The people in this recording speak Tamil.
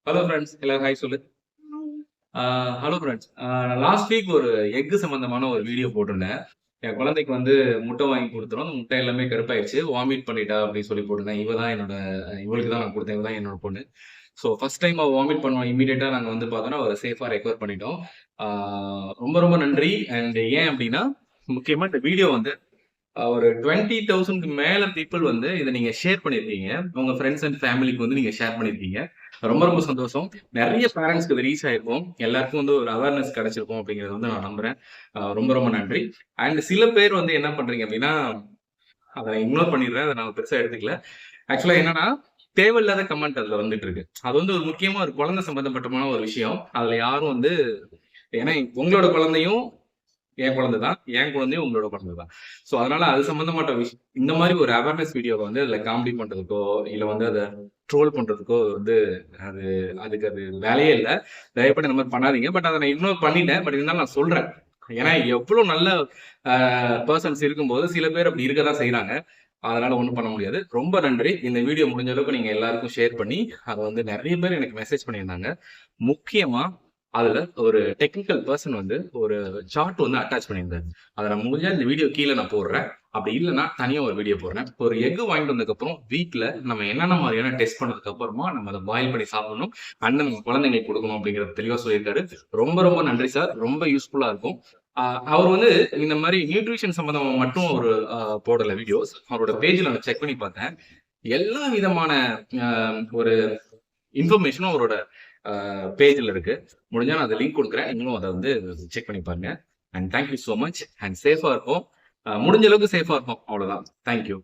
ஹலோ ஃப்ரெண்ட்ஸ், எல்லாரும் ஹாய் சொல்லு. ஹலோ ஃப்ரெண்ட்ஸ், லாஸ்ட் வீக் ஒரு எக் சம்பந்தமான ஒரு வீடியோ போட்டிருந்தேன். என் குழந்தைக்கு வந்து முட்டை வாங்கி கொடுத்துரும். அந்த முட்டை எல்லாமே கருப்பாயிடுச்சு. வாமிட் பண்ணிட்டா அப்படின்னு சொல்லி போட்டிருந்தேன். இவளுக்கு தான் நான் கொடுத்தேன். இவ தான் என்னோட பொண்ணு. ஸோ ஃபர்ஸ்ட் டைம் அவ வாமிட் பண்ணுவா. இம்மீடியட்டா நாங்க வந்து பார்த்தோம்னா, அவர சேஃபா ரெக்கவர் பண்ணிட்டோம். ஆ ரொம்ப ரொம்ப நன்றி. அண்ட் ஏன் அப்படின்னா, முக்கியமா இந்த வீடியோ வந்து ஒரு 20,000க்கு மேல பீப்பிள் வந்து இத நீங்க ஷேர் பண்ணியிருக்கீங்க. உங்க ஃபிரெண்ட்ஸ் அண்ட் ஃபேமிலிக்கு வந்து நீங்க ஷேர் பண்ணியிருக்கீங்க. ரொம்ப ரொம்ப சந்தோஷம். நெறைய பேரண்ட்ஸ்க்கு இது ரீச் ஆயிருக்கும். எல்லாருக்கும் வந்து ஒரு அவேர்னஸ் கிடைச்சிருக்கும் அப்படிங்கிறத வந்து நான் நம்புறேன். ரொம்ப ரொம்ப நன்றி. அண்ட் சில பேர் வந்து என்ன பண்றீங்க அப்படின்னா, அத நான் இக்னோர் பண்ணிடுறேன். அத நான் பெருசா எடுத்துக்கல. ஆக்சுவலா என்னன்னா, தேவையில்லாத கமெண்ட் அதுல வந்துட்டு இருக்கு. அது வந்து ஒரு முக்கியமா ஒரு குழந்தை சம்பந்தப்பட்டமான ஒரு விஷயம். அதுல யாரும் வந்து ஏன்னா உங்களோட குழந்தையும் என் குழந்தை தான். என் குழந்தையும் உங்களோட குழந்தை தான். ஸோ அதனால அது சம்பந்தப்பட்ட இந்த மாரி ஒரு அவேர்னஸ் வீடியோவ வந்து அதுல காமெடி பண்றதுக்கோ, இல்ல வந்து அத ட்ரோல் பண்றதுக்கோ வந்து அது அதுக்கு அது வேலையே இல்ல. தயவு பண்ணி இந்த மாரி பண்ணாதீங்க. பட் அத நான் இக்னோர் பண்ணிட்டேன். பட் இருந்தாலும் நான் சொல்றேன். ஏன்னா எவ்ளோ நல்ல அ பெர்சன்ஸ் இருக்கும்போது சில பேர் அப்படி இருக்க தான் செய்றாங்க. அதனால ஒண்ணும் பண்ண முடியாது. ரொம்ப நன்றி. இந்த வீடியோ முடிஞ்ச அளவுக்கு நீங்க எல்லாருக்கும் ஷேர் பண்ணி, அத வந்து நெறைய பேர் எனக்கு மெசேஜ் பண்ணியிருந்தாங்க. முக்கியமா அதுல ஒரு டெக்னிக்கல் பெர்சன் வந்து ஒரு சார்ட் வந்து அட்டாச் பண்ணியிருந்தாரு. அத நான் முடிஞ்சா இந்த வீடியோ கீழ நான் போடுறேன். அப்படி இல்லன்னா தனியா ஒரு வீடியோ போடுறேன். ஒரு எக் வாங்கிட்டு வந்ததுக்கப்புறம் வீட்ல நம்ம என்னென்ன மாதிரியான டெஸ்ட் பண்ணதுக்கு அப்புறமா நம்ம அத பாயில் பண்ணி சாப்பிடணும். அண்ட் நம்ம குழந்தைங்களுக்கு குடுக்கணும் அப்படிங்கிறத தெளிவா சொல்லியிருக்காரு. ரொம்ப ரொம்ப நன்றி சார். ரொம்ப யூஸ்ஃபுல்லா இருக்கும். அவர் வந்து இந்த மாரி நியூட்ரிஷன் சம்பந்தமா மட்டும் அவரு போடல வீடியோஸ். அவரோட பேஜ்ல நான் செக் பண்ணி பார்த்தேன். எல்லா விதமான அ ஒரு இன்ஃபர்மேஷனும் அவரோட பேஜ்ல இருக்கு. முடிஞ்சா நான் அந்த லிங்க் குடுக்குறேன். நீங்களும் அத வந்து செக் பண்ணி பாருங்க. And thank you so much. And சேஃபா இருப்போம். முடிஞ்ச அளவுக்கு சேஃபா இருப்போம். அவ்வளவுதான். Thank you.